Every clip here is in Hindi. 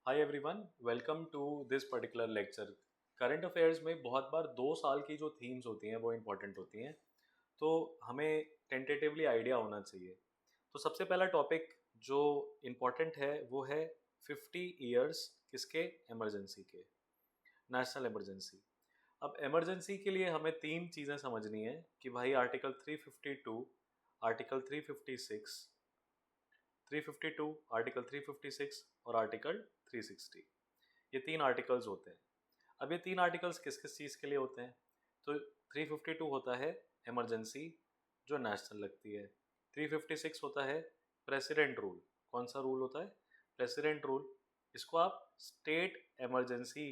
Hi everyone, welcome to this particular lecture. Current affairs में बहुत बार 2 साल की जो थीम्स होती हैं वो इम्पोर्टेंट होती हैं, तो हमें टेंटेटिवली आइडिया होना चाहिए। तो सबसे पहला टॉपिक जो इम्पोर्टेंट है वो है 50 ईयर्स किसके, इमरजेंसी के, नेशनल इमरजेंसी। अब इमरजेंसी के लिए हमें तीन चीज़ें समझनी है कि भाई आर्टिकल 352, आर्टिकल 356, 352, आर्टिकल 356 और आर्टिकल 360, ये तीन आर्टिकल्स होते हैं। अब ये तीन आर्टिकल्स किस किस चीज़ के लिए होते हैं? तो 352 होता है इमरजेंसी जो नेशनल लगती है, 356 होता है प्रेसिडेंट रूल। कौन सा रूल होता है? President rule. इसको आप स्टेट इमरजेंसी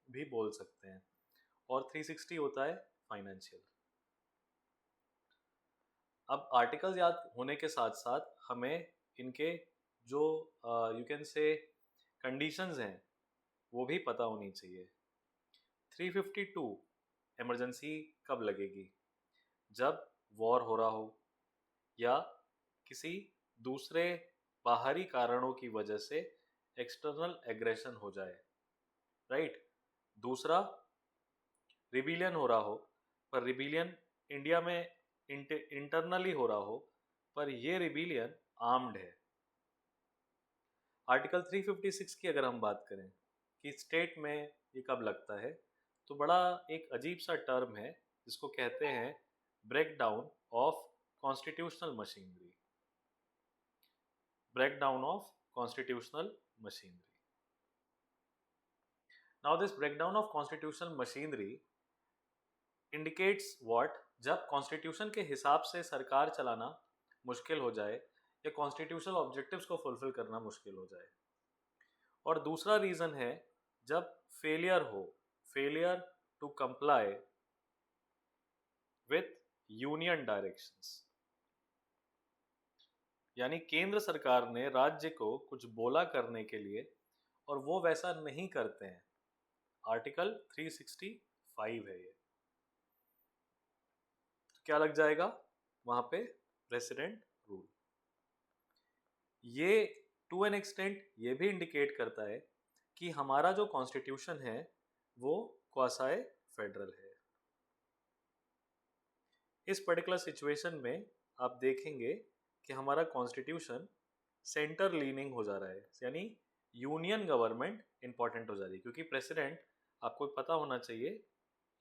भी बोल सकते हैं। और 360 होता है फाइनेंशियल। अब आर्टिकल्स याद होने के साथ साथ हमें इनके जो यू कैन से कंडीशंस हैं वो भी पता होनी चाहिए। 352 इमरजेंसी कब लगेगी? जब वॉर हो रहा हो या किसी दूसरे बाहरी कारणों की वजह से एक्सटर्नल एग्रेशन हो जाए, राइट। दूसरा, रिबिलियन हो रहा हो, पर रिबिलियन इंडिया में इंटरनली हो रहा हो, पर ये रिबिलियन आर्म्ड है। आर्टिकल 356 की अगर हम बात करें कि स्टेट में ये कब लगता है, तो बड़ा एक अजीब सा टर्म है जिसको कहते हैं break down of constitutional machinery. Break down of constitutional machinery. Now this breakdown of constitutional machinery indicates what? जब कॉन्स्टिट्यूशन के हिसाब से सरकार चलाना मुश्किल हो जाए या कॉन्स्टिट्यूशनल ऑब्जेक्टिव्स को फुलफिल करना मुश्किल हो जाए। और दूसरा रीजन है जब फेलियर हो, failure to comply with union directions, यानी केंद्र सरकार ने राज्य को कुछ बोला करने के लिए और वो वैसा नहीं करते हैं। आर्टिकल 365 है ये। तो क्या लग जाएगा वहां पे? President rule. ये टू एन एक्सटेंट ये भी इंडिकेट करता है कि हमारा जो कॉन्स्टिट्यूशन है वो क्वासाई फेडरल है। इस पर्टिकुलर सिचुएशन में आप देखेंगे कि हमारा कॉन्स्टिट्यूशन सेंटर लीनिंग हो जा रहा है, यानी यूनियन गवर्नमेंट इंपॉर्टेंट हो जा रही है, क्योंकि प्रेसिडेंट आपको पता होना चाहिए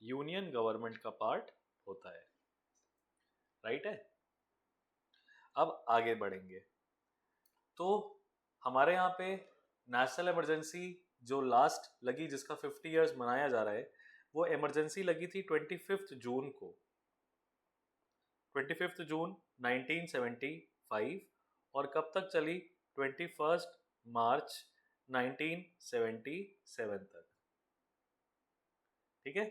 यूनियन गवर्नमेंट का पार्ट होता है, राइट है। अब आगे बढ़ेंगे तो हमारे यहाँ पे नेशनल इमरजेंसी जो लास्ट लगी, जिसका 50 ईयर्स मनाया जा रहा है, वो इमरजेंसी लगी थी 25 जून को, 25 जून 1975। और कब तक चली? 21 मार्च 1977 तक। ठीक है।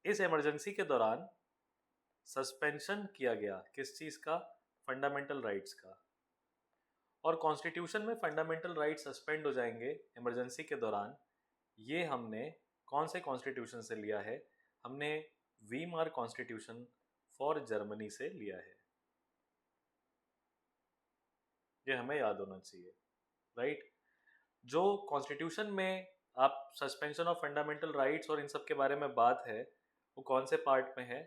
इस इमरजेंसी के दौरान सस्पेंशन किया गया किस चीज का? फंडामेंटल राइट्स का। और कॉन्स्टिट्यूशन में फंडामेंटल राइट सस्पेंड हो जाएंगे इमरजेंसी के दौरान, ये हमने कौन से कॉन्स्टिट्यूशन से लिया है? हमने वीमार कॉन्स्टिट्यूशन फॉर जर्मनी से लिया है। ये हमें याद होना चाहिए, राइट। जो कॉन्स्टिट्यूशन में आप सस्पेंशन ऑफ फंडामेंटल राइट्स और इन सब के बारे में बात है, वो कौन से पार्ट में है?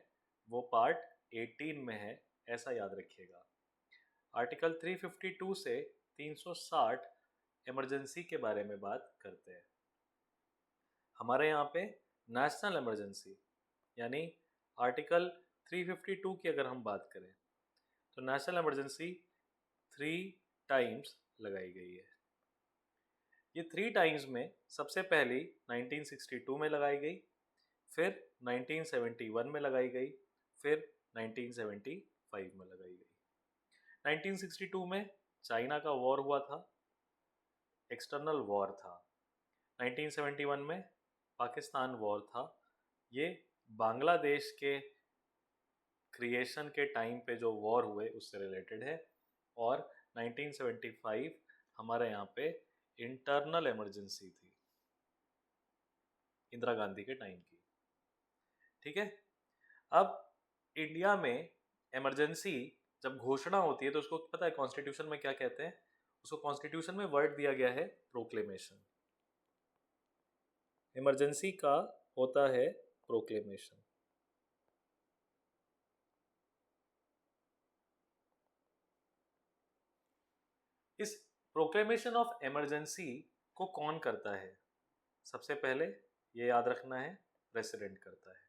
वो पार्ट 18 में है, ऐसा याद रखिएगा। आर्टिकल 352 से 360 इमरजेंसी के बारे में बात करते हैं। हमारे यहाँ पे नेशनल इमरजेंसी यानी आर्टिकल 352 की अगर हम बात करें तो नेशनल इमरजेंसी 3 टाइम्स लगाई गई है। ये 3 टाइम्स में सबसे पहली 1962 में लगाई गई, फिर 1971 में लगाई गई, फिर 1975 में लगाई गई। 1962 में चाइना का वॉर हुआ था, एक्सटर्नल वॉर था। 1971 में पाकिस्तान वॉर था, ये बांग्लादेश के क्रिएशन के टाइम पे जो वॉर हुए उससे रिलेटेड है। और 1975 हमारे यहाँ पे इंटरनल इमरजेंसी थी, इंदिरा गांधी के टाइम की। ठीक है। अब इंडिया में इमरजेंसी जब घोषणा होती है तो उसको पता है कॉन्स्टिट्यूशन में क्या कहते हैं? उसको कॉन्स्टिट्यूशन में वर्ड दिया गया है प्रोक्लेमेशन। इमरजेंसी का होता है प्रोक्लेमेशन। इस प्रोक्लेमेशन ऑफ इमरजेंसी को कौन करता है? सबसे पहले ये याद रखना है, प्रेसिडेंट करता है।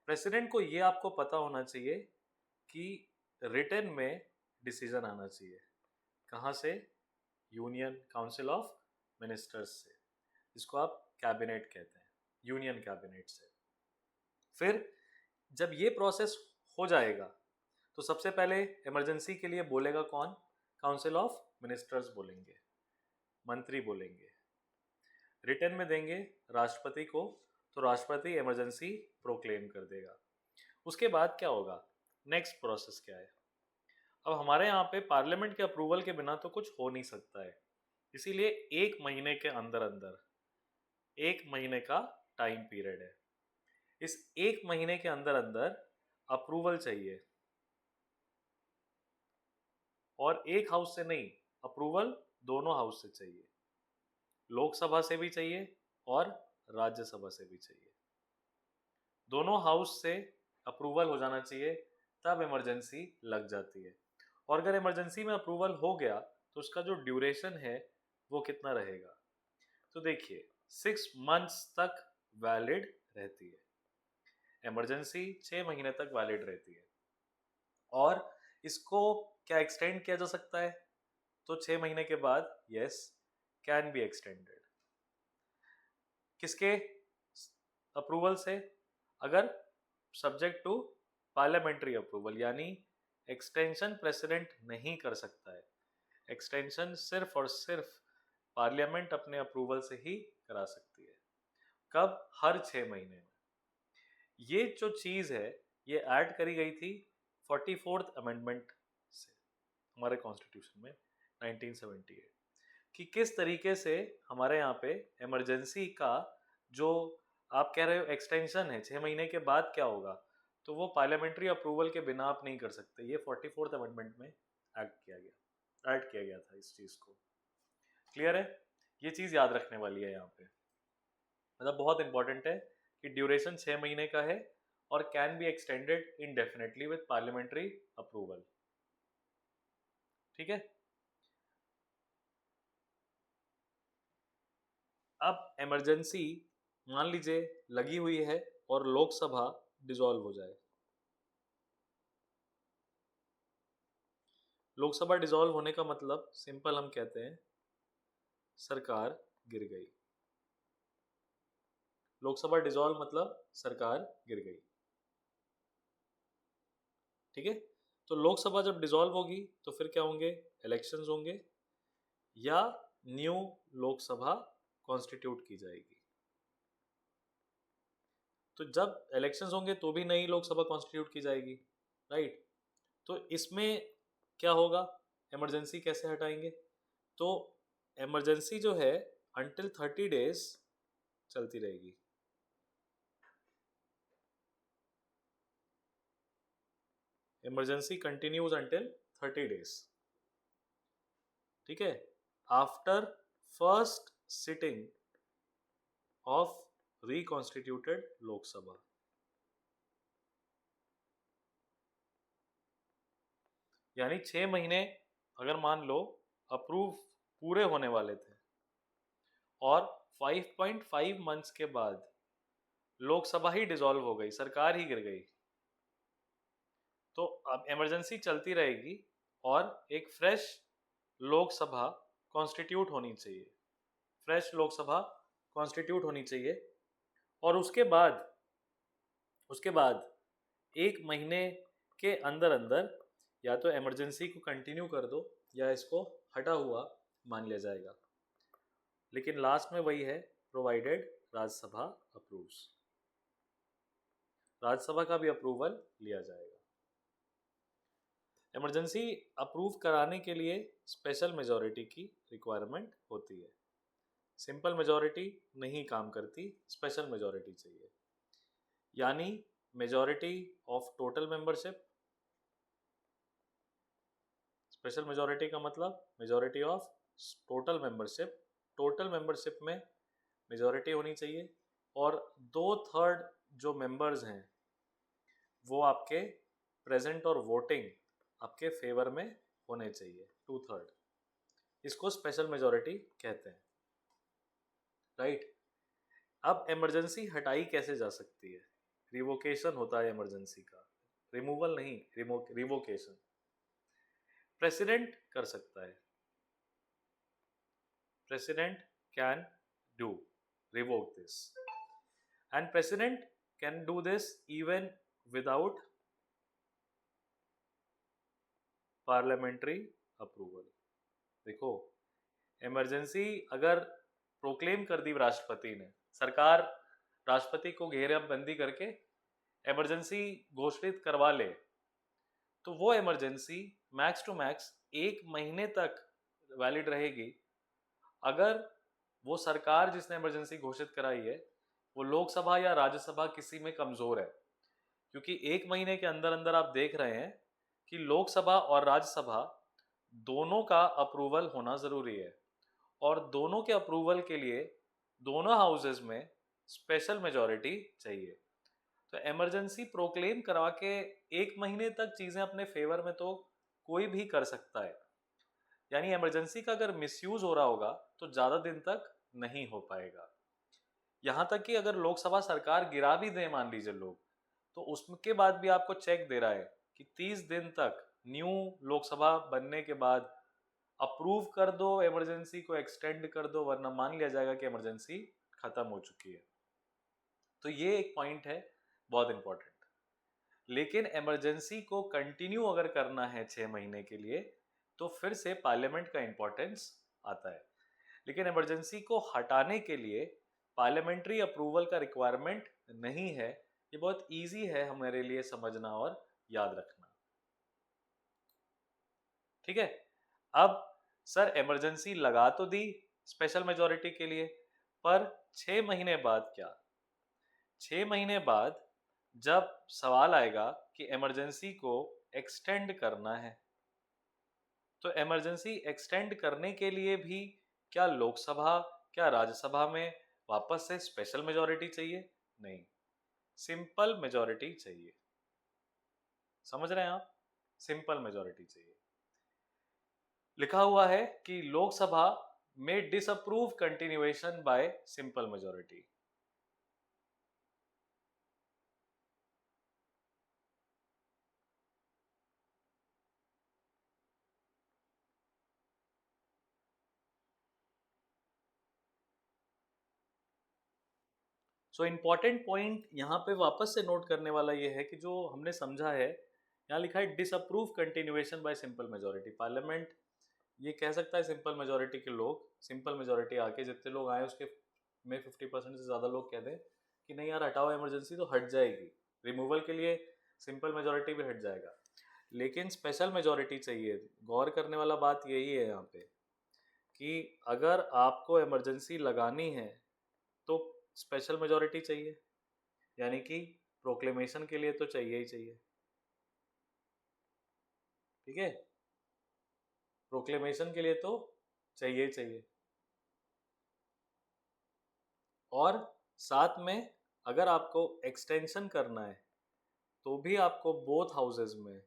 प्रेसिडेंट को ये आपको पता होना चाहिए कि रिटन में डिसीजन आना चाहिए। कहाँ से? यूनियन काउंसिल ऑफ मिनिस्टर्स से, जिसको आप कैबिनेट कहते हैं, यूनियन कैबिनेट से। फिर जब ये प्रोसेस हो जाएगा तो सबसे पहले इमरजेंसी के लिए बोलेगा कौन? काउंसिल ऑफ मिनिस्टर्स बोलेंगे, मंत्री बोलेंगे। रिटन में देंगे राष्ट्रपति को, तो राष्ट्रपति इमरजेंसी प्रोक्लेम कर देगा। उसके बाद क्या होगा? नेक्स्ट प्रोसेस क्या है? अब हमारे यहाँ पे पार्लियामेंट के अप्रूवल के बिना तो कुछ हो नहीं सकता है, इसीलिए 1 महीने के अंदर अंदर, 1 महीने का टाइम पीरियड है। इस 1 महीने के अंदर अंदर अप्रूवल चाहिए, और एक हाउस से नहीं, अप्रूवल दोनों हाउस से चाहिए, लोकसभा से भी चाहिए और राज्यसभा से भी चाहिए। दोनों हाउस से अप्रूवल हो जाना चाहिए, तब इमरजेंसी लग जाती है। और अगर इमरजेंसी में अप्रूवल हो गया तो उसका जो ड्यूरेशन है वो कितना रहेगा? तो देखिए 6 मंथ्स तक वैलिड रहती है इमरजेंसी, 6 महीने तक वैलिड रहती है। और इसको क्या एक्सटेंड किया जा सकता है? तो 6 महीने के बाद यस, कैन बी एक्सटेंडेड। किसके अप्रूवल से? अगर सब्जेक्ट टू पार्लियामेंट्री अप्रूवल, यानी एक्सटेंशन प्रेसिडेंट नहीं कर सकता है, एक्सटेंशन सिर्फ और सिर्फ पार्लियामेंट अपने अप्रूवल से ही करा सकती है। कब? हर 6 महीने में। ये जो चीज है ये ऐड करी गई थी 44th अमेंडमेंट से हमारे कॉन्स्टिट्यूशन में 1978, कि किस तरीके से हमारे यहाँ पे इमरजेंसी का जो आप कह रहे हो एक्सटेंशन है 6 महीने के बाद क्या होगा, तो वो पार्लियामेंट्री अप्रूवल के बिना आप नहीं कर सकते। ये 44th अमेंडमेंट में ऐड किया गया था इस चीज को। क्लियर है? ये चीज याद रखने वाली है यहाँ पे, मतलब बहुत इंपॉर्टेंट है कि ड्यूरेशन 6 महीने का है और can be extended indefinitely with parliamentary approval. ठीक है? अब इमरजेंसी मान लीजिए लगी हुई है और लोकसभा डिसॉल्व हो जाए। लोकसभा डिसॉल्व होने का मतलब सिंपल हम कहते हैं सरकार गिर गई। लोकसभा डिसॉल्व मतलब सरकार गिर गई। ठीक है? तो लोकसभा जब डिसॉल्व होगी तो फिर क्या होंगे? इलेक्शंस होंगे या न्यू लोकसभा कॉन्स्टिट्यूट की जाएगी। तो जब इलेक्शंस होंगे तो भी नई लोकसभा कॉन्स्टिट्यूट की जाएगी, राइट? तो इसमें क्या होगा? इमरजेंसी कैसे हटाएंगे? तो इमरजेंसी जो है अंटिल 30 डेज चलती रहेगी। Emergency continues until 30 days. ठीक है? After first sitting of reconstituted Lok Sabha. यानी 6 महीने अगर मान लो अप्रूव पूरे होने वाले थे और 5.5 मंथ्स के बाद लोकसभा ही डिसॉल्व हो गई, सरकार ही गिर गई, तो अब इमरजेंसी चलती रहेगी और एक फ्रेश लोकसभा कॉन्स्टिट्यूट होनी चाहिए, फ्रेश लोकसभा कॉन्स्टिट्यूट होनी चाहिए। और उसके बाद 1 महीने के अंदर अंदर या तो इमरजेंसी को कंटिन्यू कर दो या इसको हटा हुआ मान लिया जाएगा, लेकिन लास्ट में वही है, प्रोवाइडेड राज्यसभा अप्रूव्स। राज्यसभा का भी अप्रूवल लिया जाएगा। इमरजेंसी अप्रूव कराने के लिए स्पेशल मेजॉरिटी की रिक्वायरमेंट होती है। सिंपल मेजॉरिटी नहीं काम करती, स्पेशल मेजॉरिटी चाहिए, यानी majority of total membership. Special majority का मतलब मेजॉरिटी ऑफ टोटल मेंबरशिप में मेजॉरिटी होनी चाहिए और 2/3 जो मेंबर्स हैं वो आपके प्रेजेंट और वोटिंग आपके फेवर में होने चाहिए, 2/3। इसको स्पेशल मेजॉरिटी कहते हैं, राइट। अब इमरजेंसी हटाई कैसे जा सकती है? रिवोकेशन होता है इमरजेंसी का, रिमूवल नहीं, रिवोकेशन। प्रेसिडेंट कर सकता है, president can do revoke this, and president can do this even without parliamentary approval। देखो, इमरजेंसी अगर प्रोक्लेम कर दी राष्ट्रपति ने, सरकार राष्ट्रपति को घेराबंदी करके इमरजेंसी घोषित करवा ले, तो वो इमरजेंसी मैक्स टू मैक्स 1 महीने तक वैलिड रहेगी अगर वो सरकार जिसने इमरजेंसी घोषित कराई है वो लोकसभा या राज्यसभा किसी में कमजोर है। क्योंकि 1 महीने के अंदर अंदर आप देख रहे हैं कि लोकसभा और राज्यसभा दोनों का अप्रूवल होना जरूरी है और दोनों के अप्रूवल के लिए दोनों हाउसेज में स्पेशल मेजॉरिटी चाहिए। तो इमरजेंसी प्रोक्लेम करवा के 1 महीने तक चीजें अपने फेवर में तो कोई भी कर सकता है, यानी इमरजेंसी का अगर मिसयूज हो रहा होगा तो ज्यादा दिन तक नहीं हो पाएगा। यहां तक कि अगर लोकसभा सरकार गिरा भी दे मान लीजिए लोग, तो उसके बाद भी आपको चेक दे रहा है कि 30 दिन तक न्यू लोकसभा बनने के बाद अप्रूव कर दो, इमरजेंसी को एक्सटेंड कर दो, वरना मान लिया जाएगा कि इमरजेंसी खत्म हो चुकी है। तो ये एक पॉइंट है बहुत इंपॉर्टेंट। लेकिन इमरजेंसी को कंटिन्यू अगर करना है 6 महीने के लिए तो फिर से पार्लियामेंट का इंपॉर्टेंस आता है। लेकिन इमरजेंसी को हटाने के लिए पार्लियामेंट्री अप्रूवल का रिक्वायरमेंट नहीं है। ये बहुत इजी है हमारे लिए समझना और याद रखना, ठीक है। अब सर इमरजेंसी लगा तो दी स्पेशल मेजॉरिटी के लिए, पर 6 महीने बाद क्या? 6 महीने बाद जब सवाल आएगा कि इमरजेंसी को एक्सटेंड करना है, तो इमरजेंसी एक्सटेंड करने के लिए भी क्या लोकसभा क्या राज्यसभा में वापस से स्पेशल मेजॉरिटी चाहिए? नहीं, सिंपल मेजॉरिटी चाहिए। समझ रहे हैं आप? सिंपल मेजॉरिटी चाहिए। लिखा हुआ है कि लोकसभा में disapprove continuation bye simple majority. So important point यहाँ पे वापस से नोट करने वाला ये है कि जो हमने समझा है, यहाँ लिखा है disapprove continuation bye simple majority. Parliament ये कह सकता है सिंपल मेजॉरिटी के लोग, सिंपल मेजॉरिटी आके जितने लोग आए उसके में 50% से ज़्यादा लोग कह दें कि नहीं यार हटाओ इमरजेंसी, तो हट जाएगी। रिमूवल के लिए सिंपल मेजॉरिटी भी हट जाएगा, लेकिन स्पेशल मेजॉरिटी चाहिए। गौर करने वाला बात यही है यहाँ पे कि अगर आपको इमरजेंसी लगानी है तो स्पेशल मेजॉरिटी चाहिए, यानी कि प्रोक्लेमेशन के लिए तो चाहिए ही चाहिए, ठीक है। प्रोक्लेमेशन के लिए तो चाहिए ही चाहिए। और साथ में अगर आपको एक्सटेंशन करना है तो भी आपको बोथ हाउसेज में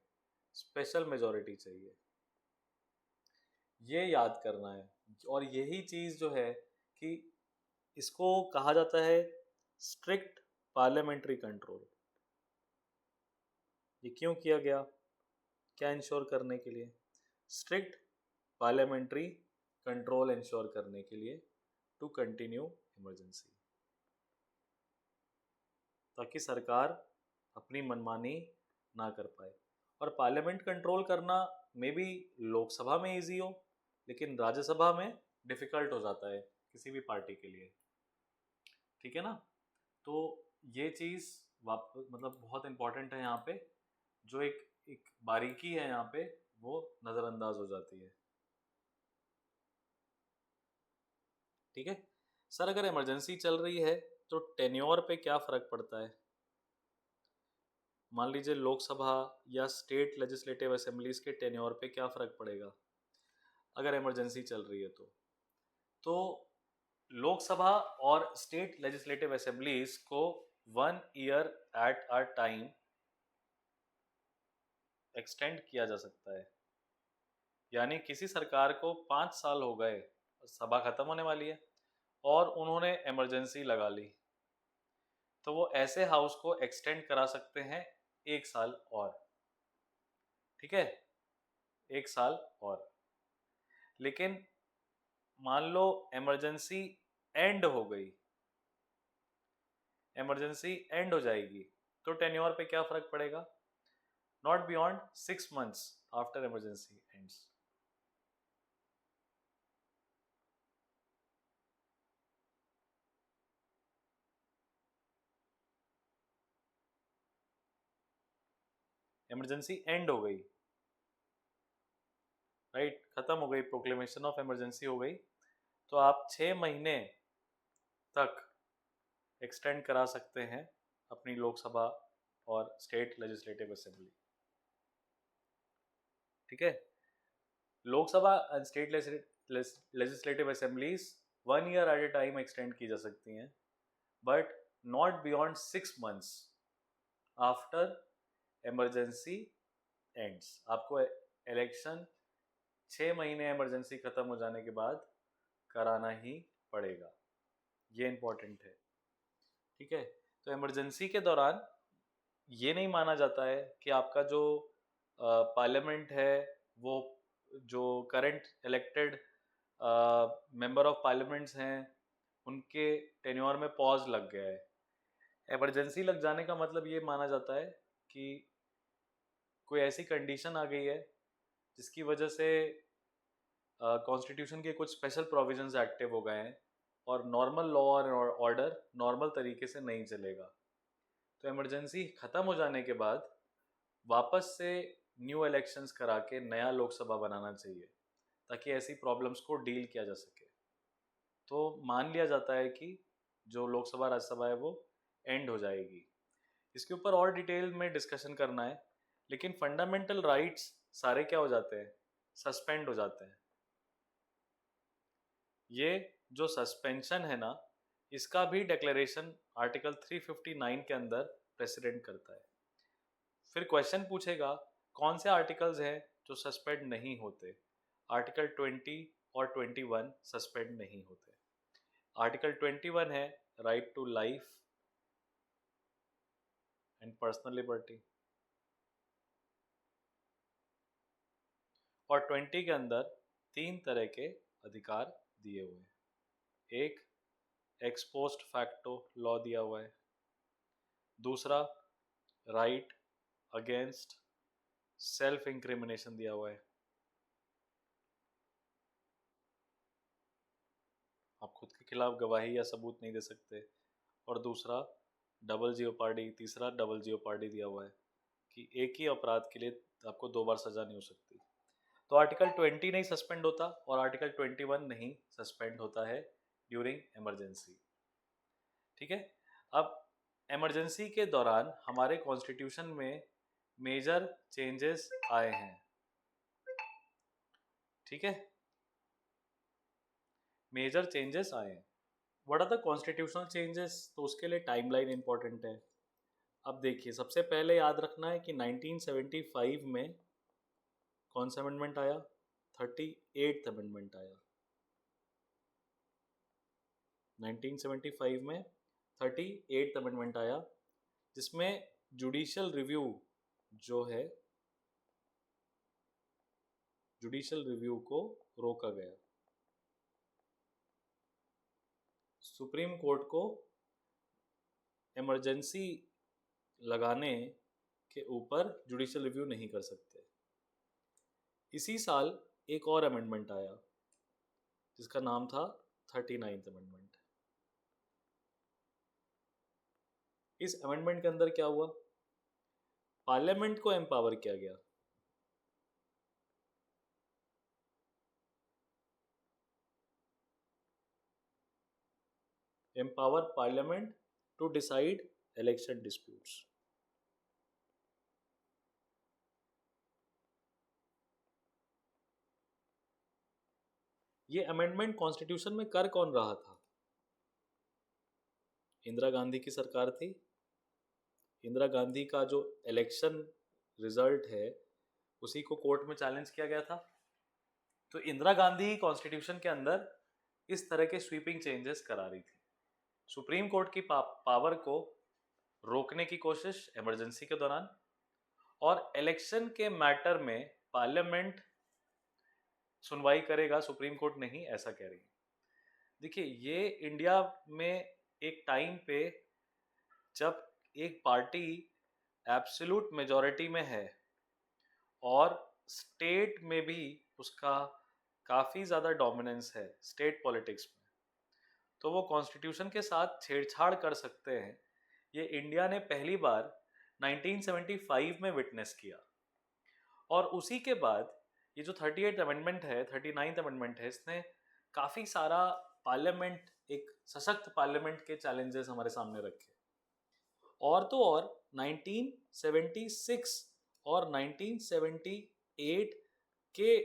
स्पेशल मेजॉरिटी चाहिए, ये याद करना है। और यही चीज जो है कि इसको कहा जाता है स्ट्रिक्ट पार्लियामेंट्री कंट्रोल। ये क्यों किया गया? क्या इंश्योर करने के लिए? स्ट्रिक्ट पार्लियामेंट्री कंट्रोल इंश्योर करने के लिए, टू कंटिन्यू इमरजेंसी, ताकि सरकार अपनी मनमानी ना कर पाए। और पार्लियामेंट कंट्रोल करना मे बी लोकसभा में इजी हो, लेकिन राज्यसभा में डिफिकल्ट हो जाता है किसी भी पार्टी के लिए, ठीक है ना। तो ये चीज़ मतलब बहुत इंपॉर्टेंट है यहाँ पे, जो एक एक बारीकी है यहाँ पे वो नज़रअंदाज हो जाती है, ठीक है। सर अगर इमरजेंसी चल रही है तो टेन्योर पे क्या फ़र्क पड़ता है? मान लीजिए लोकसभा या स्टेट लेजिस्लेटिव असेंबलीज के टेन्योर पे क्या फ़र्क पड़ेगा? अगर इमरजेंसी चल रही है तो लोकसभा और स्टेट लेजिस्लेटिव असेंबलीज को 1 year at a time extend किया जा सकता है। यानी किसी सरकार को 5 साल हो गए, सभा खत्म होने वाली है और उन्होंने इमरजेंसी लगा ली, तो वो ऐसे हाउस को एक्सटेंड करा सकते हैं 1 साल और। ठीक है, 1 साल और। लेकिन मान लो इमरजेंसी एंड हो गई, इमरजेंसी एंड हो जाएगी, तो टेन्योर पे क्या फर्क पड़ेगा? Not beyond 6 months after emergency ends. Emergency and हो गई, राइट, खत्म हो गई, प्रोक्लेमेशन ऑफ इमरजेंसी हो गई, तो आप 6 महीने तक एक्सटेंड करा सकते हैं अपनी लोकसभा और स्टेट लेजिस्लेटिव असेंबली। ठीक है, Lok Sabha and state legislative assemblies 1 year at a time extend की जा सकती हैं, but not beyond 6 months after emergency ends. आपको इलेक्शन 6 महीने इमरजेंसी खत्म हो जाने के बाद कराना ही पड़ेगा, ये इंपॉर्टेंट है। ठीक है, तो इमरजेंसी के दौरान ये नहीं माना जाता है कि आपका जो पार्लियामेंट है वो जो current elected member of parliaments हैं उनके टेन्योर में पॉज लग गया है। इमरजेंसी लग जाने का मतलब ये माना जाता है कि कोई ऐसी कंडीशन आ गई है जिसकी वजह से कॉन्स्टिट्यूशन के कुछ स्पेशल प्रोविजंस एक्टिव हो गए हैं और नॉर्मल लॉ और ऑर्डर नॉर्मल तरीके से नहीं चलेगा। तो इमरजेंसी ख़त्म हो जाने के बाद वापस से न्यू इलेक्शंस करा के नया लोकसभा बनाना चाहिए ताकि ऐसी प्रॉब्लम्स को डील किया जा सके। तो मान लिया जाता है कि जो लोकसभा राज्यसभा है वो एंड हो जाएगी। इसके ऊपर और डिटेल में डिस्कशन करना है, लेकिन फंडामेंटल राइट्स सारे क्या हो जाते हैं? सस्पेंड हो जाते हैं। ये जो सस्पेंशन है ना, इसका भी डिक्लेरेशन आर्टिकल 359 के अंदर प्रेसिडेंट करता है। फिर क्वेश्चन पूछेगा कौन से आर्टिकल्स हैं जो सस्पेंड नहीं होते? आर्टिकल 20 और 21 सस्पेंड नहीं होते। आर्टिकल 21 है right to life and personal liberty, और 20 के अंदर 3 तरह के अधिकार दिए हुए हैं। एक, एक्स पोस्ट फैक्टो लॉ दिया हुआ है। दूसरा, राइट अगेंस्ट सेल्फ इंक्रिमिनेशन दिया हुआ है, आप खुद के खिलाफ गवाही या सबूत नहीं दे सकते। और दूसरा, डबल जियोपार्डी, तीसरा डबल जियोपार्डी दिया हुआ है कि एक ही अपराध के लिए आपको 2 बार सजा नहीं हो सकती। तो आर्टिकल 20 नहीं सस्पेंड होता और आर्टिकल 21 नहीं सस्पेंड होता है ड्यूरिंग इमरजेंसी। ठीक है, अब इमरजेंसी के दौरान हमारे कॉन्स्टिट्यूशन में मेजर चेंजेस आए हैं। ठीक है, मेजर चेंजेस आए हैं। What are the constitutional changes? तो उसके लिए टाइमलाइन इंपॉर्टेंट है। अब देखिए, सबसे पहले याद रखना है कि 1975 में कौन सा अमेंडमेंट आया? 38th अमेंडमेंट आया। 1975 में 38th अमेंडमेंट आया, जिसमें जुडिशियल रिव्यू जो है, जुडिशियल रिव्यू को रोका गया। सुप्रीम कोर्ट को इमरजेंसी लगाने के ऊपर जुडिशियल रिव्यू नहीं कर सकते। इसी साल एक और अमेंडमेंट आया जिसका नाम था 39th अमेंडमेंट। इस अमेंडमेंट के अंदर क्या हुआ? पार्लियामेंट को एम्पावर किया गया। Empower parliament to decide election disputes. ये अमेंडमेंट कॉन्स्टिट्यूशन में कर कौन रहा था? इंदिरा गांधी की सरकार थी। इंदिरा गांधी का जो इलेक्शन रिजल्ट है उसी को कोर्ट में चैलेंज किया गया था। तो इंदिरा गांधी कॉन्स्टिट्यूशन के अंदर इस तरह के स्वीपिंग चेंजेस करा रही थी। सुप्रीम कोर्ट की पावर को रोकने की कोशिश इमरजेंसी के दौरान, और इलेक्शन के मैटर में पार्लियामेंट सुनवाई करेगा, सुप्रीम कोर्ट नहीं, ऐसा कह रही है। देखिए, ये इंडिया में एक टाइम पे जब एक पार्टी एब्सोल्यूट मेजॉरिटी में है और स्टेट में भी उसका काफ़ी ज़्यादा डोमिनेंस है स्टेट पॉलिटिक्स में, तो वो कॉन्स्टिट्यूशन के साथ छेड़छाड़ कर सकते हैं। ये इंडिया ने पहली बार 1975 में विटनेस किया। और उसी के बाद ये जो 38 अमेंडमेंट है, 39th अमेंडमेंट है, इसने काफ़ी सारा पार्लियामेंट, एक सशक्त पार्लियामेंट के चैलेंजेस हमारे सामने रखे। और तो और 1976 और 1978 के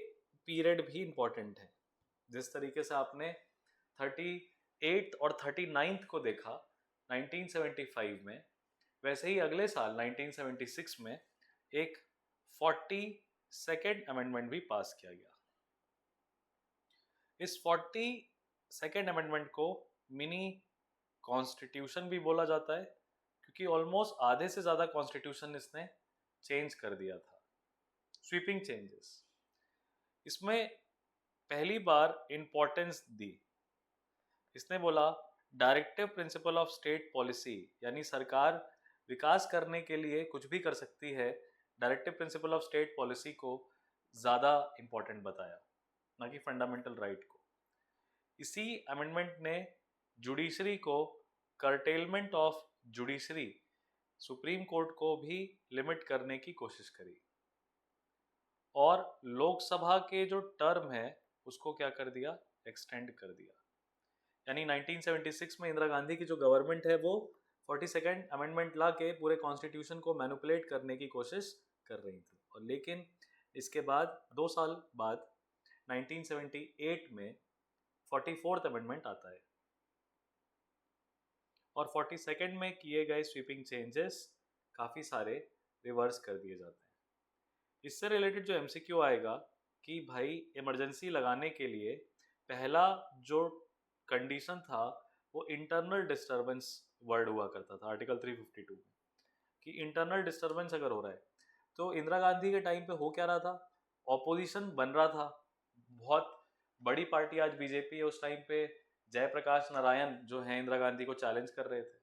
पीरियड भी इम्पोर्टेंट है। जिस तरीके से आपने 38 और 39th को देखा 1975 में, वैसे ही अगले साल 1976 में एक 42nd अमेंडमेंट भी पास किया गया। इस 42nd अमेंडमेंट को मिनी कॉन्स्टिट्यूशन भी बोला जाता है, क्योंकि ऑलमोस्ट आधे से ज़्यादा कॉन्स्टिट्यूशन इसने चेंज कर दिया था, स्वीपिंग चेंजेस। इसमें पहली बार इम्पोर्टेंस दी, इसने बोला directive principle of state policy, यानी सरकार विकास करने के लिए कुछ भी कर सकती है, directive principle of state policy को ज़्यादा इम्पोर्टेंट बताया, ना कि फंडामेंटल राइट को। इसी अमेंडमेंट ने जुडिशरी को curtailment of judiciary, supreme court को भी लिमिट करने की कोशिश करी, और लोकसभा के जो टर्म है उसको क्या कर दिया, एक्सटेंड कर दिया। यानी 1976 में इंदिरा गांधी की जो गवर्नमेंट है वो 42nd अमेंडमेंट ला के पूरे कॉन्स्टिट्यूशन को मैनिपुलेट करने की कोशिश कर रही थी। और लेकिन इसके बाद 2 साल बाद 1978 में 44th अमेंडमेंट आता है, और 42nd में किए गए स्वीपिंग चेंजेस काफ़ी सारे रिवर्स कर दिए जाते हैं। इससे रिलेटेड जो एमसीक्यू आएगा कि भाई इमरजेंसी लगाने के लिए पहला जो कंडीशन था वो इंटरनल डिस्टरबेंस वर्ड हुआ करता था आर्टिकल 352 में, कि इंटरनल डिस्टरबेंस अगर हो रहा है, तो इंदिरा गांधी के टाइम पे हो क्या रहा था, ऑपोजिशन बन रहा था, बहुत बड़ी पार्टी आज बीजेपी है, उस टाइम पे जयप्रकाश नारायण जो है इंदिरा गांधी को चैलेंज कर रहे थे।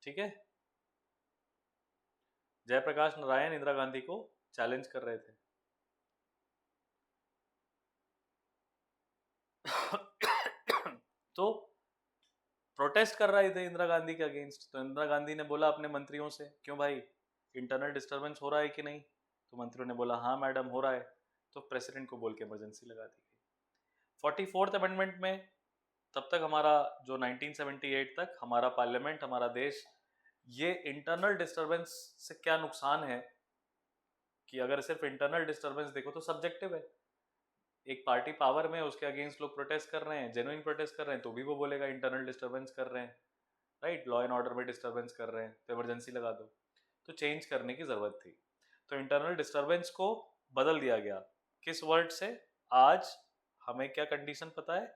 ठीक है, जयप्रकाश नारायण इंदिरा गांधी को चैलेंज कर रहे थे। तो प्रोटेस्ट कर रहे थे इंदिरा गांधी के अगेंस्ट, तो इंदिरा गांधी ने बोला अपने मंत्रियों से, क्यों भाई इंटरनल डिस्टरबेंस हो रहा है कि नहीं? तो मंत्रियों ने बोला हाँ मैडम हो रहा है। तो प्रेसिडेंट को बोल के इमरजेंसी लगा दी गई। 44th अमेंडमेंट में तब तक हमारा जो 1978 तक हमारा पार्लियामेंट, हमारा देश, ये इंटरनल डिस्टरबेंस से क्या नुकसान है कि अगर सिर्फ इंटरनल डिस्टरबेंस देखो तो सब्जेक्टिव है। एक पार्टी पावर में, उसके अगेंस्ट लोग प्रोटेस्ट कर रहे हैं, जेन्युइन प्रोटेस्ट कर रहे हैं, तो भी वो बोलेगा इंटरनल डिस्टरबेंस कर रहे हैं, राइट, लॉ एंड ऑर्डर में डिस्टरबेंस कर रहे हैं, तो इमरजेंसी लगा दो। तो चेंज करने की जरूरत थी, तो इंटरनल डिस्टरबेंस को बदल दिया गया। किस वर्ड से? आज हमें क्या कंडीशन पता है,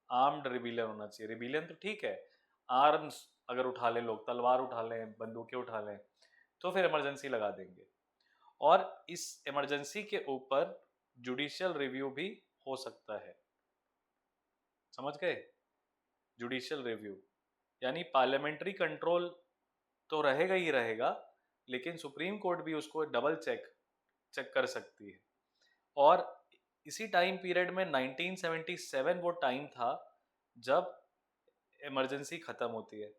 आर्म्ड रिबिलियन होना चाहिए। रिबिलियन तो ठीक है, आर्म्स अगर उठा लें लोग, तलवार उठा लें, बंदूकें उठा लें, तो फिर इमरजेंसी लगा देंगे। और इस इमरजेंसी के ऊपर जुडिशियल रिव्यू भी हो सकता है, समझ गए? जुडिशियल रिव्यू यानी पार्लियामेंट्री कंट्रोल तो रहेगा ही रहेगा, लेकिन सुप्रीम कोर्ट भी उसको डबल चेक कर सकती है। और इसी टाइम पीरियड में 1977 वो टाइम था जब इमरजेंसी खत्म होती है।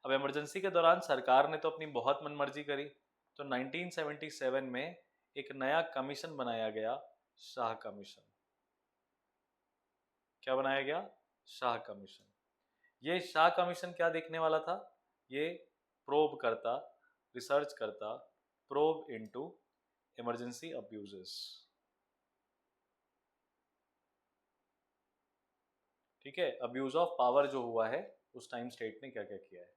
अब इमरजेंसी के दौरान सरकार ने तो अपनी बहुत मनमर्जी करी, तो 1977 में एक नया कमीशन बनाया गया, शाह कमीशन। क्या बनाया गया? शाह कमीशन। ये शाह कमीशन क्या देखने वाला था? ये प्रोब करता, रिसर्च करता probe into emergency abuses. ठीक है, अब्यूज ऑफ पावर जो हुआ है उस टाइम स्टेट ने क्या क्या किया है।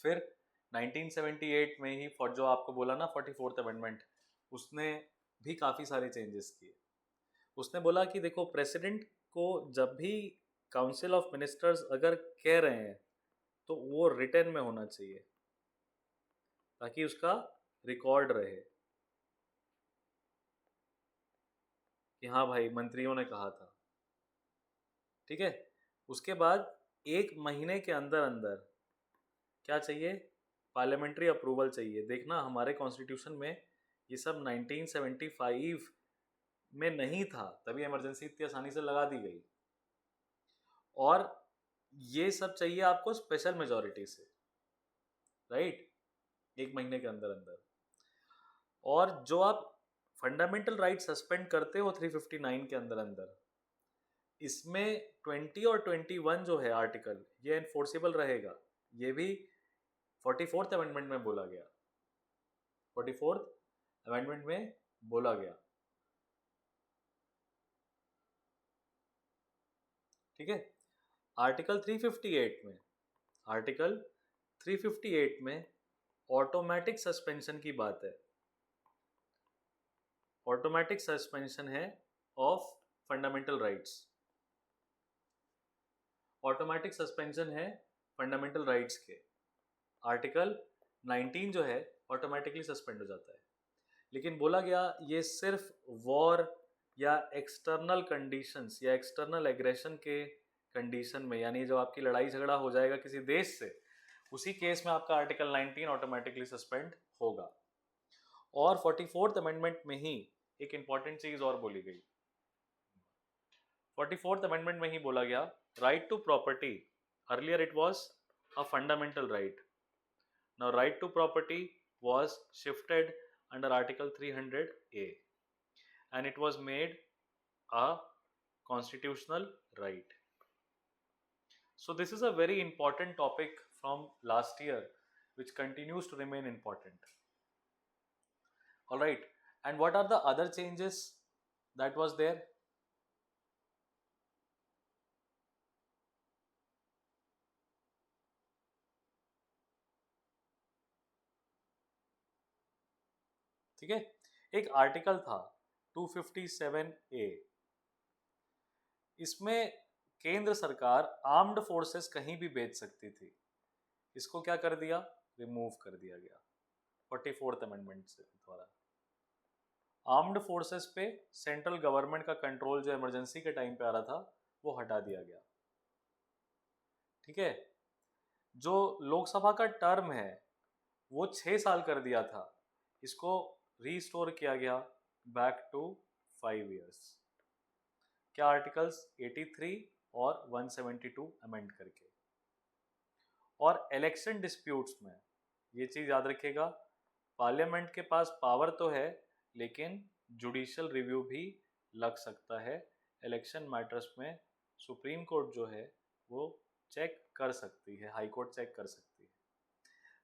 फिर 1978 में ही फॉर जो आपको बोला ना 44th अमेंडमेंट, उसने भी काफ़ी सारे चेंजेस किए। उसने बोला कि देखो प्रेसिडेंट को जब भी काउंसिल ऑफ मिनिस्टर्स अगर कह रहे हैं तो वो रिटन में होना चाहिए ताकि उसका रिकॉर्ड रहे कि हाँ भाई मंत्रियों ने कहा था। ठीक है, उसके बाद 1 महीने के अंदर अंदर क्या चाहिए, पार्लियामेंट्री अप्रूवल चाहिए। देखना हमारे कॉन्स्टिट्यूशन में ये सब 1975 में नहीं था, तभी इमरजेंसी इतनी आसानी से लगा दी गई। और ये सब चाहिए आपको स्पेशल मेजॉरिटी से, राइट, 1 महीने के अंदर अंदर। और जो आप फंडामेंटल राइट सस्पेंड करते हो 359 के अंदर अंदर, इसमें 20 और 21 जो है आर्टिकल, ये इन्फोर्सेबल रहेगा। ये भी 44th अमेंडमेंट में बोला गया, 44th अमेंडमेंट में बोला गया। ठीक है, आर्टिकल 358 में, आर्टिकल 358 में ऑटोमेटिक सस्पेंशन की बात है। ऑटोमेटिक सस्पेंशन है of fundamental rights. Automatic suspension है फंडामेंटल राइट्स के। आर्टिकल 19 जो है ऑटोमेटिकली सस्पेंड हो जाता है। लेकिन बोला गया ये सिर्फ वॉर या एक्सटर्नल कंडीशंस या एक्सटर्नल एग्रेशन के कंडीशन में, यानी जब आपकी लड़ाई झगड़ा हो जाएगा किसी देश से, उसी केस में आपका आर्टिकल 19 ऑटोमेटिकली सस्पेंड होगा। और 44th अमेंडमेंट में ही एक इंपॉर्टेंट चीज और बोली गई। 44th अमेंडमेंट में ही बोला गया right to property, earlier it was a fundamental right, now right to property was shifted under article 300A and it was made a constitutional right. So this is a very important topic from last year which continues to remain important. All right, and what are the other changes that was there? ठीक है, एक आर्टिकल था 257A, इसमें केंद्र सरकार आर्म्ड फोर्सेस कहीं भी भेज सकती थी। इसको क्या कर दिया, रिमूव कर दिया गया 44th अमेंडमेंट से द्वारा। आर्म्ड फोर्सेस पे सेंट्रल गवर्नमेंट का कंट्रोल जो इमरजेंसी के टाइम पे आ रहा था वो हटा दिया गया। ठीक है, जो लोकसभा का टर्म है वो 6 साल कर दिया था, इसको रीस्टोर किया गया बैक टू 5 years। क्या आर्टिकल्स 83 और 172 अमेंड करके। और इलेक्शन डिस्प्यूट्स में ये चीज याद रखिएगा, पार्लियामेंट के पास पावर तो है लेकिन जुडिशियल रिव्यू भी लग सकता है। इलेक्शन मैटर्स में सुप्रीम कोर्ट जो है वो चेक कर सकती है, हाई कोर्ट चेक कर सकती है,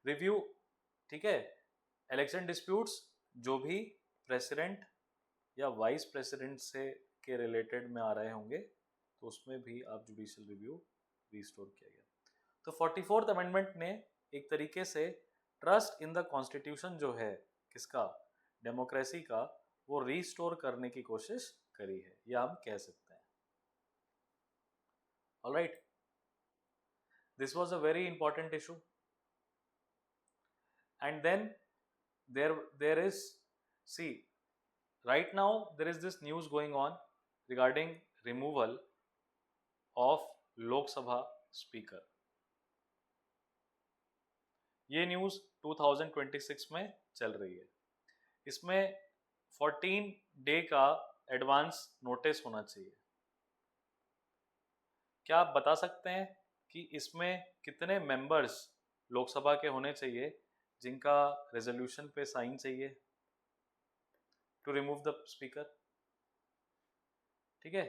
रिव्यू। ठीक है, इलेक्शन डिस्प्यूट्स जो भी प्रेसिडेंट या वाइस प्रेसिडेंट से के रिलेटेड में आ रहे होंगे तो उसमें भी आप जुडिशियल रिव्यू रिस्टोर किया गया। तो 44th अमेंडमेंट ने एक तरीके से ट्रस्ट इन द कॉन्स्टिट्यूशन जो है किसका, डेमोक्रेसी का, वो रीस्टोर करने की कोशिश करी है, या हम कह सकते हैं। Alright, this was a very important issue. And then there is, see, right now there is this news going on regarding removal of Lok Sabha speaker। ये न्यूज 2026 में चल रही है। इसमें 14 डे का एडवांस नोटिस होना चाहिए। क्या आप बता सकते हैं कि इसमें कितने मेंबर्स लोकसभा के होने चाहिए जिनका रेजोल्यूशन पे साइन चाहिए टू रिमूव द स्पीकर? ठीक है,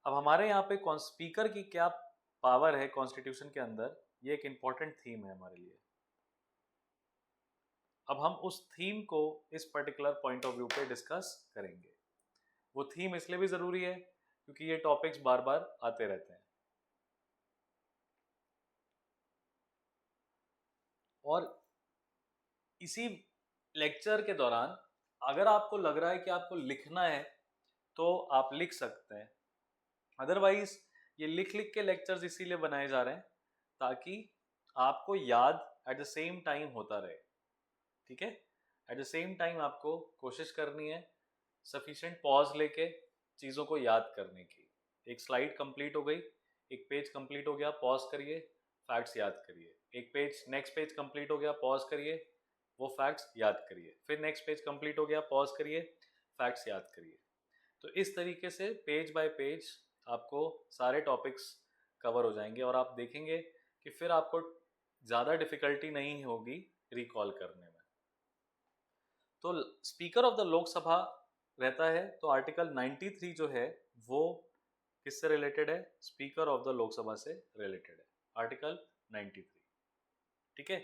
अब हमारे यहाँ पे स्पीकर की क्या पावर है कॉन्स्टिट्यूशन के अंदर, ये एक इम्पॉर्टेंट थीम है हमारे लिए। अब हम उस थीम को इस पर्टिकुलर पॉइंट ऑफ व्यू पे डिस्कस करेंगे। वो थीम इसलिए भी ज़रूरी है क्योंकि ये टॉपिक्स बार बार आते रहते हैं। और इसी लेक्चर के दौरान अगर आपको लग रहा है कि आपको लिखना है तो आप लिख सकते हैं, अदरवाइज ये लिख लिख के लेक्चर्स इसीलिए बनाए जा रहे हैं ताकि आपको याद एट द सेम टाइम होता रहे। ठीक है, एट द सेम टाइम आपको कोशिश करनी है सफिशिएंट पॉज लेके चीज़ों को याद करने की। एक स्लाइड कंप्लीट हो गई, एक पेज कंप्लीट हो गया, पॉज करिए, फैक्ट्स याद करिए। एक पेज, नेक्स्ट पेज कंप्लीट हो गया, पॉज करिए, वो फैक्ट्स याद करिए। फिर नेक्स्ट पेज कंप्लीट हो गया, पॉज करिए, फैक्ट्स याद करिए। तो इस तरीके से पेज बाय पेज आपको सारे टॉपिक्स कवर हो जाएंगे और आप देखेंगे कि फिर आपको ज़्यादा डिफिकल्टी नहीं होगी रिकॉल करने में। तो स्पीकर ऑफ द लोकसभा रहता है, तो आर्टिकल 93 जो है वो किससे रिलेटेड है? स्पीकर ऑफ द लोकसभा से रिलेटेड है, आर्टिकल 93। ठीक है,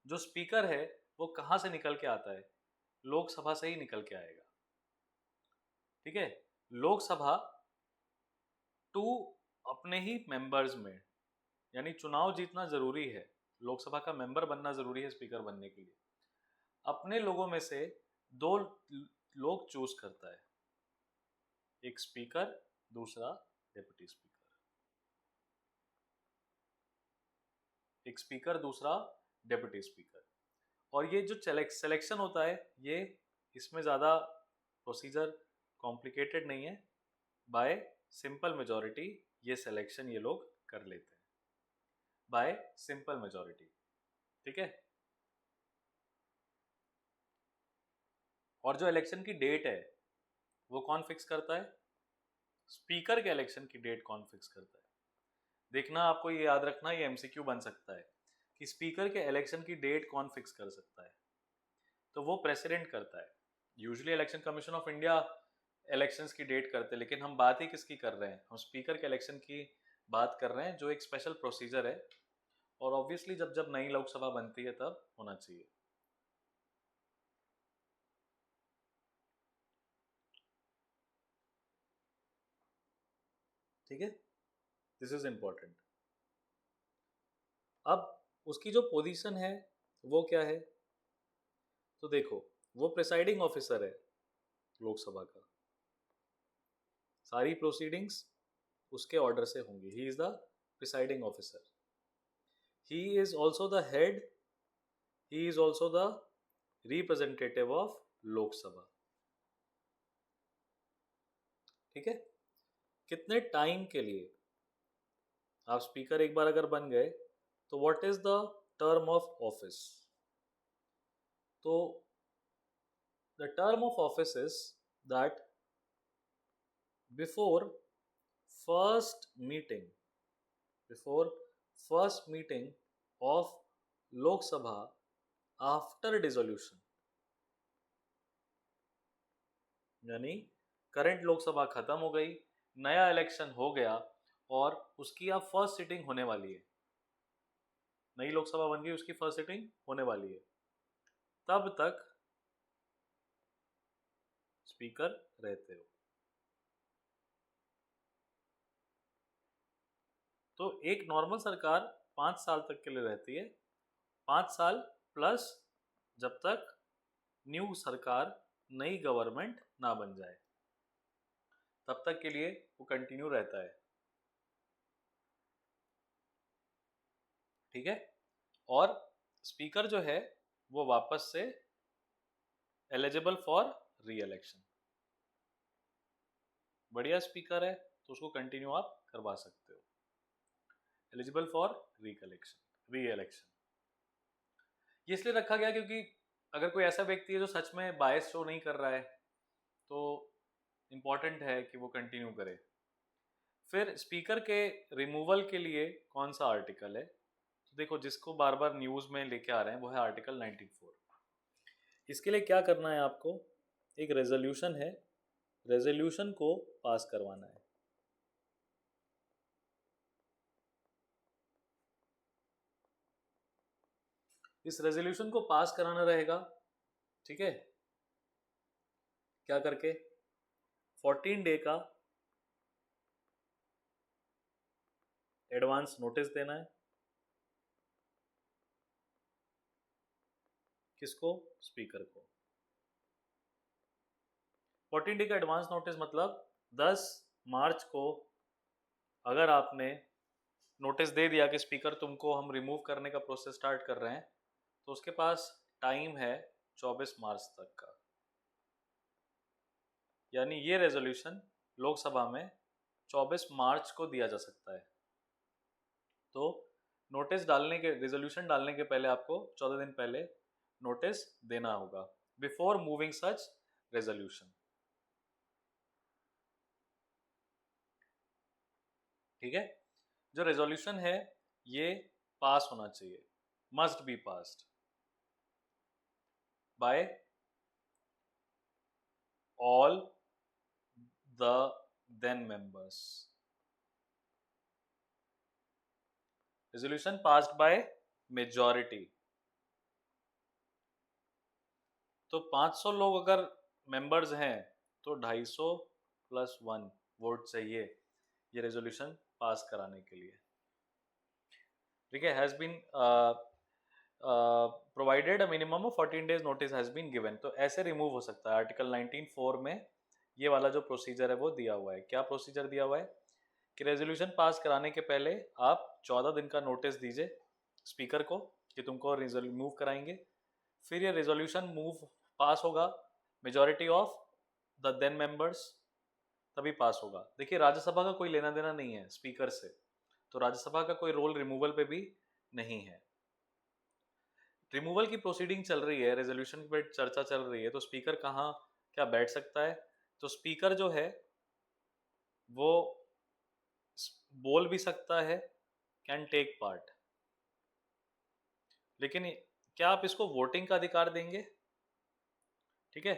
जो स्पीकर है वो कहाँ से निकल के आता है? लोकसभा से ही निकल के आएगा। ठीक है, लोकसभा टू अपने ही मेंबर्स में, यानी चुनाव जीतना जरूरी है, लोकसभा का मेंबर बनना जरूरी है स्पीकर बनने के लिए। अपने लोगों में से दो लोग चूज करता है, एक स्पीकर, दूसरा डेप्यूटी स्पीकर। एक स्पीकर, दूसरा डेप्यूटी स्पीकर। और ये जो सिलेक्शन होता है, ये इसमें ज़्यादा प्रोसीजर कॉम्प्लिकेटेड नहीं है, बाय सिंपल मेजॉरिटी ये सिलेक्शन ये लोग कर लेते हैं, बाय सिंपल मेजॉरिटी। ठीक है, और जो इलेक्शन की डेट है वो कौन फिक्स करता है? स्पीकर के इलेक्शन की डेट कौन फिक्स करता है? देखना, आपको ये याद रखना, ये एमसीक्यू बन सकता है कि स्पीकर के इलेक्शन की डेट कौन फिक्स कर सकता है। तो वो प्रेसिडेंट करता है। Usually election commission of India elections की डेट करते हैं, लेकिन हम बात ही किसकी कर रहे हैं? हम स्पीकर के इलेक्शन की बात कर रहे हैं, जो एक स्पेशल प्रोसीजर है और ऑब्वियसली जब जब नई लोकसभा बनती है तब होना चाहिए। ठीक है, दिस इज इंपॉर्टेंट। अब उसकी जो पोजीशन है वो क्या है? तो देखो, वो प्रिसाइडिंग ऑफिसर है लोकसभा का, सारी प्रोसीडिंग्स उसके ऑर्डर से होंगी। He is the presiding officer, he is also the head, he is also the representative of Lok Sabha. ठीक है, कितने टाइम के लिए? आप स्पीकर एक बार अगर बन गए तो what is the term of office? तो the term of office is that before first meeting, before first meeting of Lok Sabha after dissolution, यानी करंट लोकसभा खत्म हो गई, नया इलेक्शन हो गया और उसकी अब फर्स्ट सिटिंग होने वाली है, नई लोकसभा बन गई, उसकी फर्स्ट सिटिंग होने वाली है, तब तक स्पीकर रहते हो। तो एक नॉर्मल सरकार 5 साल तक के लिए रहती है, 5 साल प्लस जब तक न्यू सरकार, नई गवर्नमेंट ना बन जाए, तब तक के लिए वो कंटिन्यू रहता है। ठीक है, और स्पीकर जो है वो वापस से एलिजिबल फॉर री इलेक्शन, बढ़िया स्पीकर है तो उसको कंटिन्यू आप करवा सकते हो, एलिजिबल फॉर री इलेक्शन। ये इसलिए रखा गया क्योंकि अगर कोई ऐसा व्यक्ति है जो सच में बायस शो नहीं कर रहा है तो इम्पॉर्टेंट है कि वो कंटिन्यू करे। फिर स्पीकर के रिमूवल के लिए कौन सा आर्टिकल है? तो देखो, जिसको बार बार न्यूज़ में लेके आ रहे हैं वो है आर्टिकल 94। इसके लिए क्या करना है आपको? एक रेजोल्यूशन है, रेजोल्यूशन को पास करवाना है। इस रेजोल्यूशन को पास कराना रहेगा, ठीक है, क्या करके 14 डे का एडवांस नोटिस देना है। किसको? स्पीकर को। 14 डे का एडवांस नोटिस मतलब 10 मार्च को अगर आपने नोटिस दे दिया कि स्पीकर तुमको हम रिमूव करने का प्रोसेस स्टार्ट कर रहे हैं, तो उसके पास टाइम है 24 मार्च तक का। यानी ये रेजोल्यूशन लोकसभा में 24 मार्च को दिया जा सकता है। तो नोटिस डालने के, रेजोल्यूशन डालने के पहले आपको 14 दिन पहले नोटिस देना होगा बिफोर मूविंग सच रेजोल्यूशन। ठीक है, जो रेजोल्यूशन है ये पास होना चाहिए, must be passed by all the then members. Resolution passed by majority. तो 500 लोग अगर मेंबर्स हैं तो 250 प्लस 1 वोट चाहिए ये रेजोल्यूशन पास कराने के लिए। ठीक है, has been provided a minimum of 14 days notice has been given. तो ऐसे रिमूव हो सकता है। आर्टिकल 19(4) में ये वाला जो प्रोसीजर है वो दिया हुआ है। क्या प्रोसीजर दिया हुआ है कि रेजोल्यूशन पास कराने के पहले आप 14 दिन का नोटिस दीजिए स्पीकर को कि तुमको रिमूव कराएंगे। फिर ये रेजोल्यूशन मूव पास होगा majority of the then members, तभी पास होगा। देखिए, राज्यसभा का कोई लेना देना नहीं है स्पीकर से, तो राज्यसभा का कोई रोल रिमूवल पे भी नहीं है। रिमूवल की प्रोसीडिंग चल रही है, रेजोल्यूशन पे चर्चा चल रही है, तो स्पीकर कहाँ क्या बैठ सकता है? तो स्पीकर जो है वो बोल भी सकता है, कैन टेक पार्ट। लेकिन क्या आप इसको वोटिंग का अधिकार देंगे? ठीक है,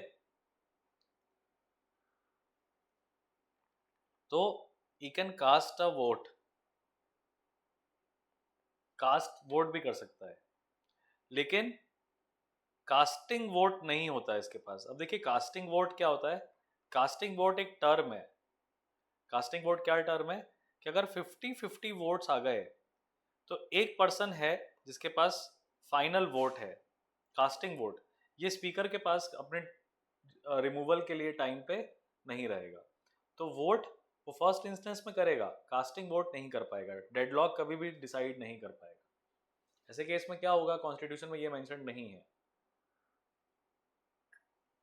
तो he can cast a vote, cast vote भी कर सकता है, लेकिन कास्टिंग वोट नहीं होता है इसके पास। अब देखिए, कास्टिंग वोट क्या होता है? कास्टिंग वोट एक टर्म है। कास्टिंग वोट क्या टर्म है कि अगर 50-50 वोट्स आ गए तो एक पर्सन है जिसके पास फाइनल वोट है, कास्टिंग वोट। ये स्पीकर के पास अपने रिमूवल के लिए टाइम पे नहीं रहेगा, तो वोट वो फर्स्ट इंस्टेंस में करेगा, कास्टिंग वोट नहीं कर पाएगा, डेडलॉक कभी भी डिसाइड नहीं कर पाएगा। ऐसे केस में क्या होगा, कॉन्स्टिट्यूशन में ये मेंशन नहीं है।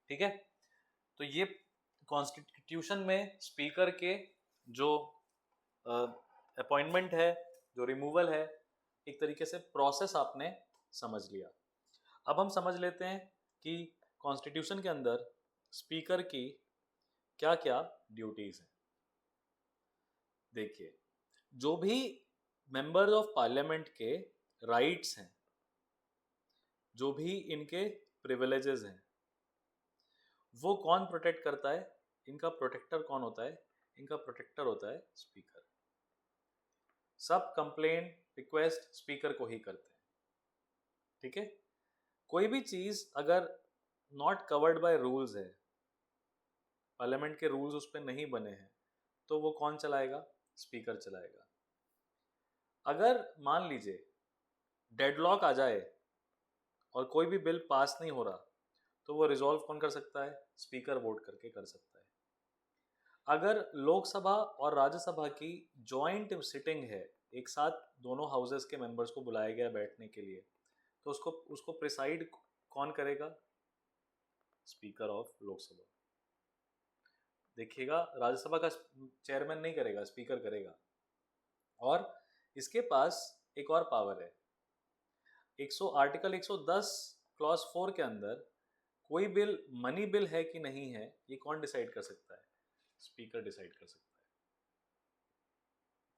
ठीक है, तो ये कॉन्स्टिट्यूशन में स्पीकर के जो अपॉइंटमेंट है, जो रिमूवल है, एक तरीके से प्रोसेस आपने समझ लिया। अब हम समझ लेते हैं कि कॉन्स्टिट्यूशन के अंदर स्पीकर की क्या क्या ड्यूटीज हैं। देखिए, जो भी मेंबर्स ऑफ पार्लियामेंट के राइट्स हैं, जो भी इनके प्रिविलेजेस हैं, वो कौन प्रोटेक्ट करता है? इनका प्रोटेक्टर कौन होता है? इनका प्रोटेक्टर होता है स्पीकर। सब कंप्लेंट रिक्वेस्ट स्पीकर को ही करते हैं। ठीक है, कोई भी चीज अगर नॉट कवर्ड बाय रूल्स है, पार्लियामेंट के रूल्स उस पर नहीं बने हैं, तो वो कौन चलाएगा? स्पीकर चलाएगा। अगर मान लीजिए डेडलॉक आ जाए और कोई भी बिल पास नहीं हो रहा, तो वो रिजॉल्व कौन कर सकता है? स्पीकर वोट करके कर सकता है। अगर लोकसभा और राज्यसभा की जॉइंट सिटिंग है, एक साथ दोनों हाउसेस के मेंबर्स को बुलाया गया बैठने के लिए, तो उसको उसको प्रिसाइड कौन करेगा? Speaker of Lok Sabha. देखिएगा, राज्यसभा का चेयरमैन नहीं करेगा, स्पीकर करेगा। और इसके पास एक और पावर है, आर्टिकल 110 क्लॉज 4 के अंदर कोई बिल मनी बिल है कि नहीं है, ये कौन डिसाइड कर सकता है? स्पीकर डिसाइड कर सकता है।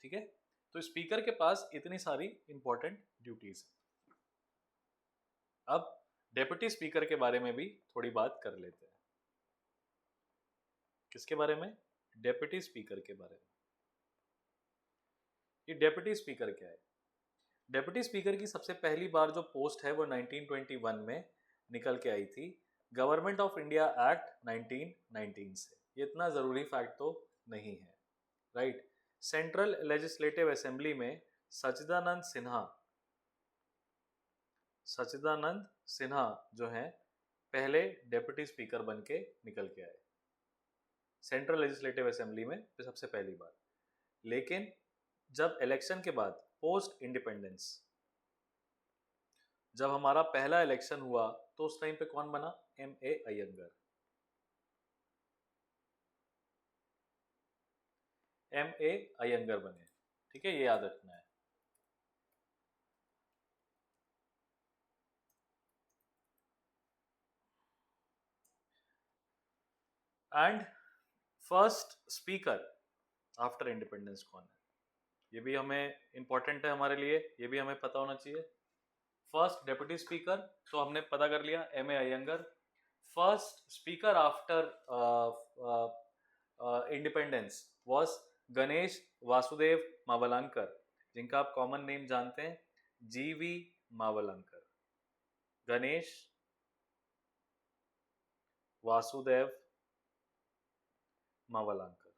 ठीक है, तो स्पीकर के पास इतनी सारी इंपॉर्टेंट ड्यूटीज है। अब डेप्यूटी स्पीकर के बारे में भी थोड़ी बात कर लेते हैं। किसके बारे में? डेप्यूटी स्पीकर के बारे में। ये डेप्यूटी स्पीकर क्या है? डेप्यूटी स्पीकर की सबसे पहली बार जो पोस्ट है वो 1921 में निकल के आई थी, गवर्नमेंट ऑफ इंडिया एक्ट 1919 से। ये इतना ज़रूरी फैक्ट तो नहीं है, राइट। सेंट्रल लेजिस्लेटिव असेंबली में सच्चिदानंद सिन्हा जो हैं पहले डेप्यूटी स्पीकर बन के निकल के आए सेंट्रल लेजिस्लेटिव असेंबली में सबसे पहली बार। लेकिन जब इलेक्शन के बाद पोस्ट इंडिपेंडेंस, जब हमारा पहला इलेक्शन हुआ तो उस टाइम पे कौन बना? M.A. अयंगर। M.A. अयंगर बने, ठीक है, ये याद रखना है। And first speaker after independence कौन है? ये भी हमें इंपॉर्टेंट है हमारे लिए, ये भी हमें पता होना चाहिए। फर्स्ट डेप्यूटी स्पीकर तो हमने पता कर लिया, M.A. Ayyangar. First speaker after independence was Ganesh Vasudev Mavalankar, जिनका आप कॉमन नेम जानते हैं, G.V. मावलंकर। गणेश वासुदेव मावलंकर,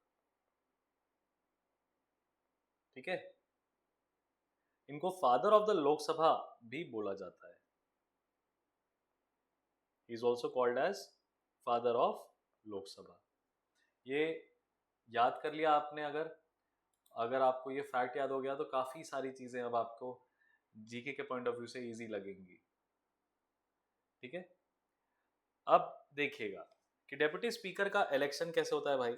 ठीक है। इनको फादर ऑफ द लोकसभा भी बोला जाता है। He is also called as father of Lok Sabha. ये याद कर लिया आपने। अगर आपको ये फैक्ट याद हो गया तो काफी सारी चीजें अब आपको जीके के पॉइंट ऑफ व्यू से इजी लगेंगी, ठीक है। अब देखिएगा कि डेप्यूटी स्पीकर का इलेक्शन कैसे होता है भाई।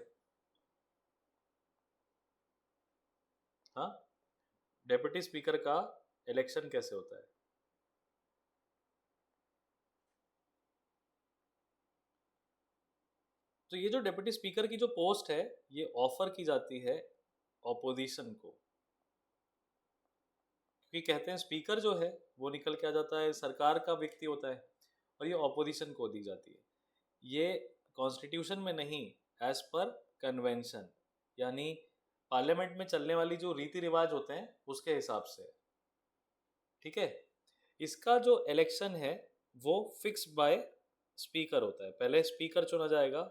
हाँ, डेप्यूटी स्पीकर का इलेक्शन कैसे होता है? तो ये जो डेप्यूटी स्पीकर की जो पोस्ट है ये ऑफर की जाती है ऑपोजिशन को, क्योंकि कहते हैं स्पीकर जो है वो निकल के आ जाता है, सरकार का व्यक्ति होता है, और ये ऑपोजिशन को दी जाती है। ये कॉन्स्टिट्यूशन में नहीं, एज पर कन्वेंशन, यानी पार्लियामेंट में चलने वाली जो रीति रिवाज होते हैं उसके हिसाब से, ठीक है। इसका जो इलेक्शन है वो फिक्स बाय स्पीकर होता है। पहले स्पीकर चुना जाएगा,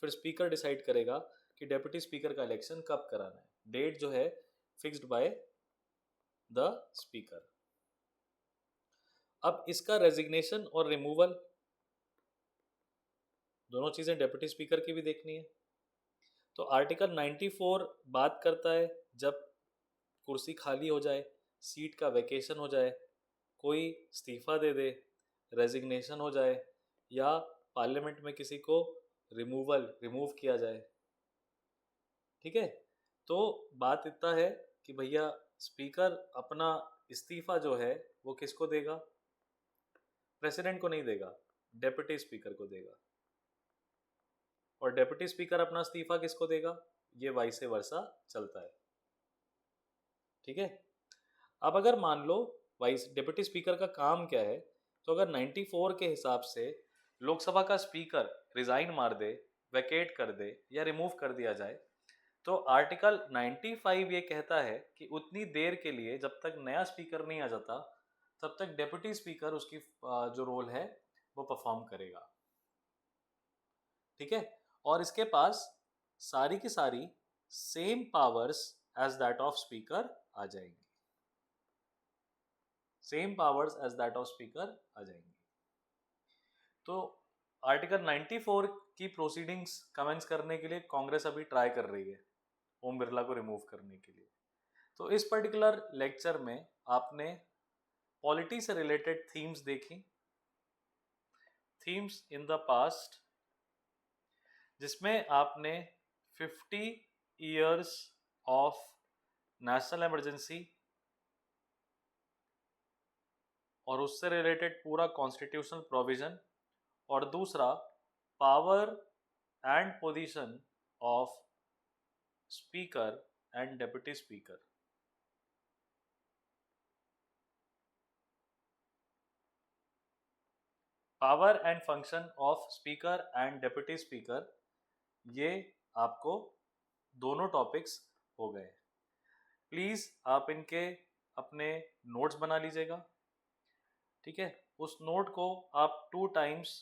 फिर स्पीकर डिसाइड करेगा कि डेप्यूटी स्पीकर का इलेक्शन कब कराना है। डेट जो है फिक्स्ड बाय द स्पीकर। अब इसका रेजिग्नेशन और रिमूवल, दोनों चीजें डेप्यूटी स्पीकर की भी देखनी है। तो आर्टिकल 94 बात करता है जब कुर्सी खाली हो जाए, सीट का वैकेशन हो जाए, कोई इस्तीफा दे दे, रेजिग्नेशन हो जाए, या पार्लियामेंट में किसी को रिमूव किया जाए, ठीक है। तो बात इतना है कि भैया स्पीकर अपना इस्तीफा जो है वो किसको देगा? प्रेसिडेंट को नहीं देगा, डेप्यूटी स्पीकर को देगा। और डेप्यूटी स्पीकर अपना इस्तीफा किसको देगा? ये वाइस वर्सा चलता है, ठीक है। अब अगर मान लो वाइस डेप्यूटी स्पीकर का काम क्या है, तो अगर 94 के हिसाब से लोकसभा का स्पीकर रिजाइन मार दे, वैकेट कर दे या रिमूव कर दिया जाए, तो आर्टिकल 95 ये कहता है कि उतनी देर के लिए जब तक नया स्पीकर नहीं आ जाता तब तक डेप्यूटी स्पीकर उसकी जो रोल है वो परफॉर्म करेगा, ठीक है। और इसके पास सारी की सारी same powers as that of speaker आ जाएंगी, same powers as that of speaker आ जाएंगी। तो आर्टिकल 94 की प्रोसीडिंग्स कमेंस करने के लिए कांग्रेस अभी ट्राई कर रही है ओम बिरला को रिमूव करने के लिए। तो इस पर्टिकुलर लेक्चर में आपने पॉलिटी से रिलेटेड थीम्स देखी, थीम्स इन द पास्ट, जिसमें आपने 50 इयर्स ऑफ नेशनल इमरजेंसी और उससे रिलेटेड पूरा कॉन्स्टिट्यूशनल प्रोविजन, और दूसरा power and position of speaker and deputy speaker. Power and function of speaker and deputy speaker, ये आपको दोनों टॉपिक्स हो गए। प्लीज आप इनके अपने नोट्स बना लीजिएगा, ठीक है। उस नोट को आप 2 टाइम्स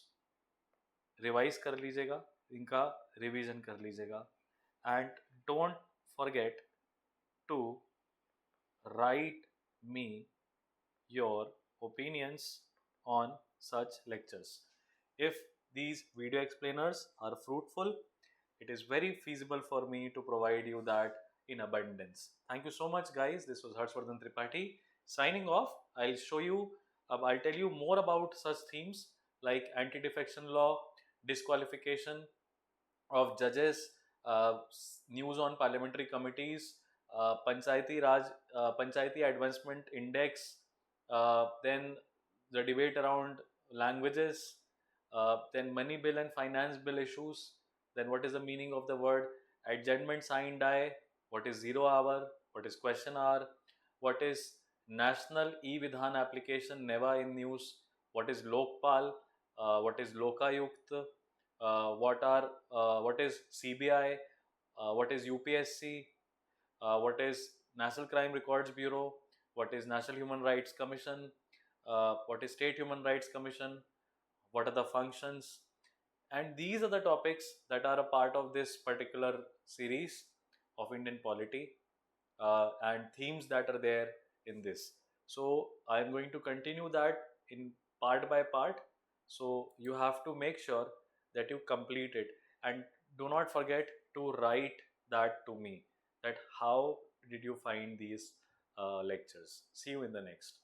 रिवाइज कर लीजिएगा, इनका रिवीजन कर लीजिएगा, and don't forget to write me your opinions on such lectures. If these video explainers are fruitful, it is very feasible for me to provide you that in abundance. Thank you so much, guys. This was Harshvardhan Tripathi signing off. I'll tell you more about such themes like anti-defection law, disqualification of judges, news on parliamentary committees, Panchayati Advancement Index, then the debate around languages, then money bill and finance bill issues, then what is the meaning of the word adjournment sine die, what is 0 hour, what is question hour, what is national e-vidhan application NEVA in news, what is Lokpal, what is Lokayukt, what is CBI, what is UPSC, what is National Crime Records Bureau, what is National Human Rights Commission, what is State Human Rights Commission, what are the functions, and these are the topics that are a part of this particular series of Indian polity, and themes that are there in this. So I am going to continue that in part by part. So you have to make sure that you complete it, and do not forget to write that to me, that how did you find these lectures. See you in the next.